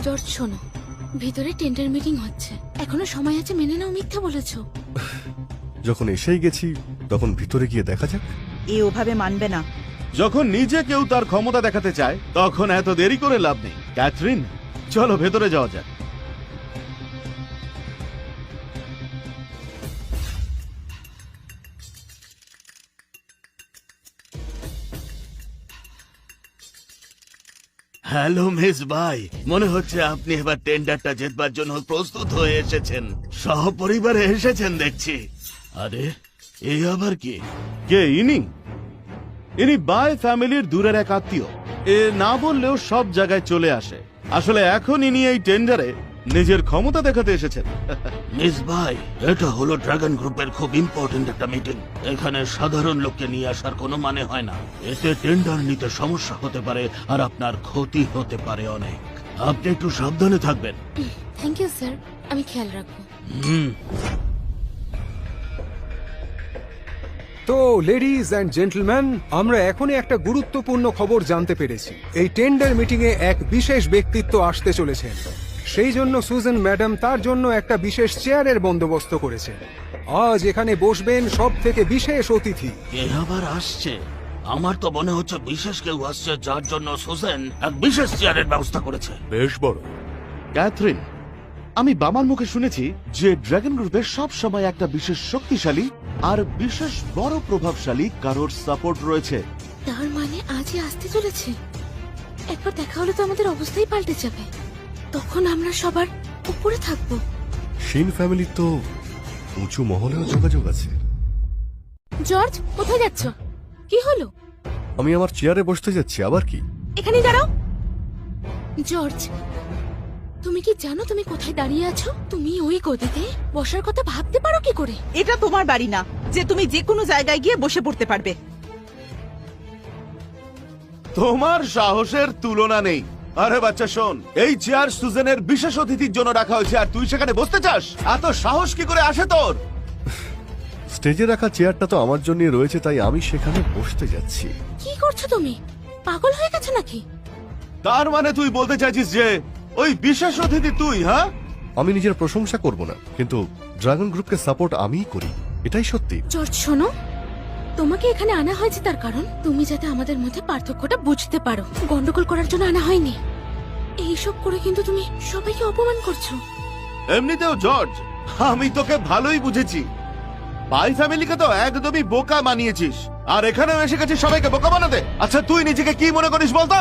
George শোনো, ভিতরে tender meeting হচ্ছে, এখনো সময় আছে, মেনে নাও মিথ্যা বলেছো। যখন এসেই গেছি তখন ভিতরে গিয়ে দেখা যাক। এ ওভাবে মানবে না। যখন নিজে কেউ তার ক্ষমতা দেখাতে চায় তখন এত দেরি করে লাভ নেই। ক্যাথরিন, চলো ভেতরে যাওয়া যাক। হ্যালো মিস ভাই, মনে হচ্ছে আপনি এবার টেন্ডারটা জেতবার জন্য প্রস্তুত হয়ে এসেছেন। সহপরিবারে এসেছেন দেখছি। আরে এই আবার কি? কে ইনি? ইনি বাই ফ্যামিলির দূরের এক আত্মীয়। এ না বললেও সব জায়গায় চলে আসে। আসলে এখন ইনি এই টেন্ডারে নিজের ক্ষমতা দেখাতে এসেছেন। মিস ভাই, এটা হলো ড্রাগন গ্রুপের খুব ইম্পর্টেন্ট একটা মিটিং। এখানে সাধারণ লোককে নিয়ে আসার কোনো মানে হয় না। এতে টেন্ডার নিতে সমস্যা হতে পারে আর আপনার ক্ষতি হতে পারে অনেক। আপনি একটু সাবধানে থাকবেন। থ্যাংক ইউ স্যার, আমি খেয়াল রাখবো। তো লেডিজ অ্যান্ড জেন্টলম্যান, আমরা এখনই একটা গুরুত্বপূর্ণ খবর জানতে পেরেছি। এই টেন্ডার মিটিংয়ে এক বিশেষ ব্যক্তিত্ব আসতে চলেছেন। সেই জন্য সুজান ম্যাডাম তার জন্য একটা বিশেষ চেয়ারের বন্দোবস্ত করেছেন। আজ এখানে বসবেন সব থেকে বিশেষ অতিথি। কে আবার আসছে? আমার তো মনে হচ্ছে বিশেষ কেউ আসছে, যার জন্য সুজেন এক বিশেষ চেয়ারের ব্যবস্থা করেছে। বেশ বড়। ক্যাথরিন, আমি বাবার মুখে শুনেছি যে ড্রাগন গ্রুপের সব সময় একটা বিশেষ শক্তিশালী আর বিশেষ বড় প্রভাবশালী কারোর সাপোর্ট রয়েছে। তার মানে আজই আসতে চলেছে। একবার দেখা হলে তো আমাদের অবস্থাই পাল্টে যাবে। তখন আমরা সবার উপরে থাকবো। শিন ফ্যামিলির তো উঁচু মহলেও যোগাযোগ আছে। জর্জ, কোথায় যাচ্ছ? কি হলো? আমি আমার চেয়ারে বসতে যাচ্ছি, আবার কি? এখানে দাঁড়াও। জর্জ, তুমি কি জানো তুমি কোথায় দাঁড়িয়ে আছো? তুমি ওই গদিতে বসার কথা ভাবতে পারো কি করে? এটা তোমার বাড়ি না যে তুমি যে কোনো জায়গায় গিয়ে বসে পড়তে পারবে। তোমার সাহসের তুলনা নেই। আরে বাচ্চা শোন, এই চেয়ার সুজেনের বিশেষ অতিথির জন্য রাখা হয়েছে আর তুই সেখানে বসতে চাস? এত সাহস কি করে আসে তোর? স্টেজে রাখা চেয়ারটা তো আমার জন্যই রয়েছে, তাই আমি সেখানে বসতে যাচ্ছি। কি করছো তুমি? পাগল হয়ে গেছো নাকি? তার মানে তুই বলতে চাইছিস যে ওই বিশেষ অতিথি তুই? হ্যাঁ, আমি নিজের প্রশংসা করব না, কিন্তু ড্রাগন গ্রুপকে সাপোর্ট আমিই করি, এটাই সত্যি। জর্জ শোনো, তোমাকে এখানে আনা হয়েছে তার কারণ তুমি যাতে আমাদের মধ্যে পার্থক্যটা বুঝতে পারো। গন্ডগোল করার জন্য আনা হয়নি। এইসব করে কিন্তু তুমি সবাইকে অপমান করছো। এমনিতেও জর্জ, আমি তোকে ভালোই বুঝেছি। বাই ফ্যামিলিকে তো একদমই বোকা বানিয়েছিস, আর এখানেও এসে গেছিস সবাইকে বোকা বানাতে। আচ্ছা তুই নিজেকে কি মনে করিস বলতো?